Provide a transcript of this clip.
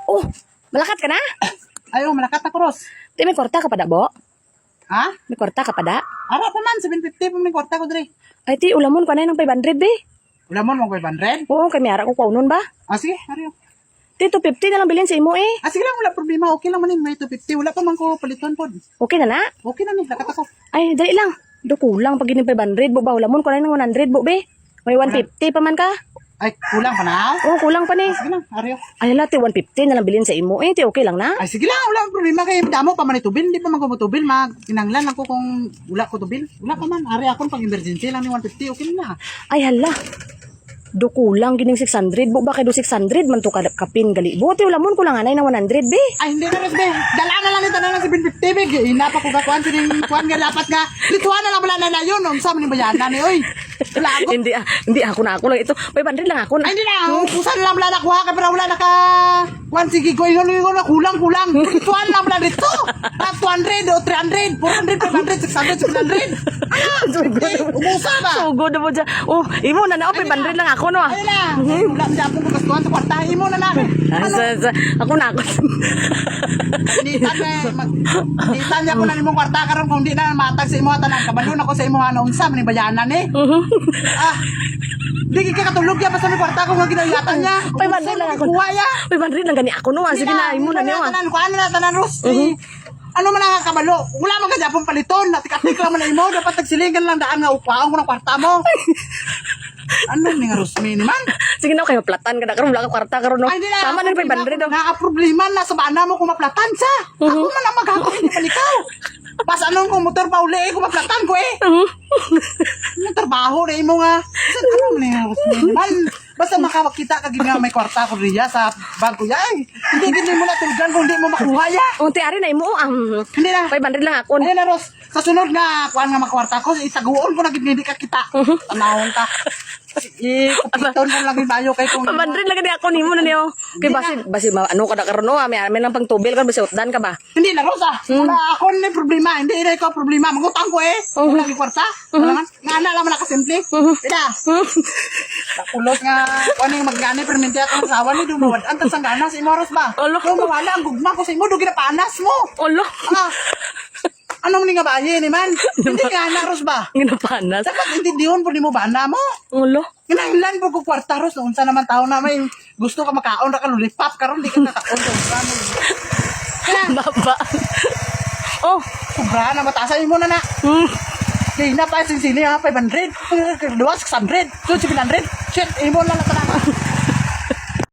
Oh, malakat ka na? Ayaw, malakat na cross. Di may kwarta ka pa da, Bo? Ha? May kwarta ka pa da? Ara pa man, 750 pa man kwarta ko dre. Ay, ti, ulamon ka na ng 500, be. Ulamon mo 500? Oo, kay may ara ko kaunon ba? Ah, sige, ariyo. Ti, 250 na lang bilhin sa imo eh. Ah, sige lang, wala problema. Okay lang manin, may 250. Wala pa man ko paliton pod. Okay na na? Okay na ni, lakat ako. Ay, dali lang. Do kulang pag gining 500, Bo ba? Ulamon ko na ng 100, Bo, be. May 150 pa man ka. Ay, kulang pa na. Oo, kulang pa ni. Sige lang, ariyo. Ay, ala, ti, 150 na lang bilhin sa imo eh. Ti, okay lang na? Ay, sige lang, wala akong problema kay damo pa man itubil. Hindi pa man ko mutubil, kinanglan ako kung wala ko tubil. Wala pa man, ari akon pang emergency lang ni 150, okay na. Ay, hala. Do kulang gining 600, Bo ba kay do 600 man to kapin gali. Bo, ti, ulamon ko lang anay ng 100, be. Ay, hindi na rin, be. Dala na lang ito na lang 750, be. Hinapa ko kakuan, sining kuan nga dapat nga. Lituan na lang wala na yun. Ang sa ni bayanan ni, oy. Wala ako. Hindi ako na ako lang ito. 500 lang ako na. Ay, hindi na. Kusan lang wala nakuha ka, pero wala naka... Kuan, sige ko, yun na kulang. Lituan lang wala dito. 200 o 300, 400, 500, 600, 700. Umusa ba? Sugod na mo dyan. Oh, imo na na. 500 lang ako, no? Ayun na. Wala ang japon ko kastuan sa kwarta. Imo na namin. Ako na ako. Nitan niya ko na nimong kwarta karon kung di na matag sa imo tanan kabalo na ko sa imo ano unsa man ni bayanan eh. Ah. Di ka katulog ya basta may kwarta ko nga ginayatan niya. 500 lang ako. Kuha ya. 500 lang gani ako, no? Sige na, imo na niyo. Tanan ko ano na tanan Ros. Ano man ang kabalo? Wala man ka japon paliton. Natik-atik lang man na imo dapat tagsilingan lang daan nga upaon ko ng kwarta mo. Ano ni nga Rosmi ni man? Sige na, kayo platan ka na karon wala ka kwarta karon, no? Ay, di na. Tama na 500 daw. Naka-problema na sa bana mo kung maplatan sa. Ako man ang maghapon hindi palikaw. Pas anong kung motor pa uli kung maplatan ko eh. Yung trabaho na imo nga. Saan ka naman eh, Rosmi naman? Basta makakita ka gina may kwarta ko riya sa bangko ya eh. Hindi mo na tulgan kung hindi mo makuha ya. Unti ari na imo Hindi na. 500 lang ako. Ayun na Ros. Sa sunod nga, kuhaan nga makwarta ko, itaguon ko na hindi ka kita. Tanawon ka. Kupiton ko lang yung bayo kay kung... 500 lang gani ako nimo na niyo. Kay basi ano ka na karon, no? May nang pang tubil ka basi utdan ka ba? Hindi na, Rosa. Wala ako na problema. Hindi na ikaw problema. Magutang ko eh. Wala yung kwarta. Wala nga. Nga na lang nakasimple. Pida. Nakulot nga. Kung yung magani, perminti ako ng sawa ni Dumawad. Ang tasang ganas, imoros ba? Olo. Yung mawala, ang gugma ko sa imo. Doon ginapanas mo. Olo. Ah. Ano mo nga baye ni man? Hindi nga na, Ros ba? Ginapanas. Dapat intindihon po ni mo ba na mo? Olo. Kinailan po ko kwarta, Ros. Unsa naman tao na may gusto ka makaon ra ka lulipap karon di ka kakaon sa Baba. Oh, sobra na matasan mo na na. Kaya na pa sini ha 500. Duwas 600. So 700. Shit, imo lang na tanang.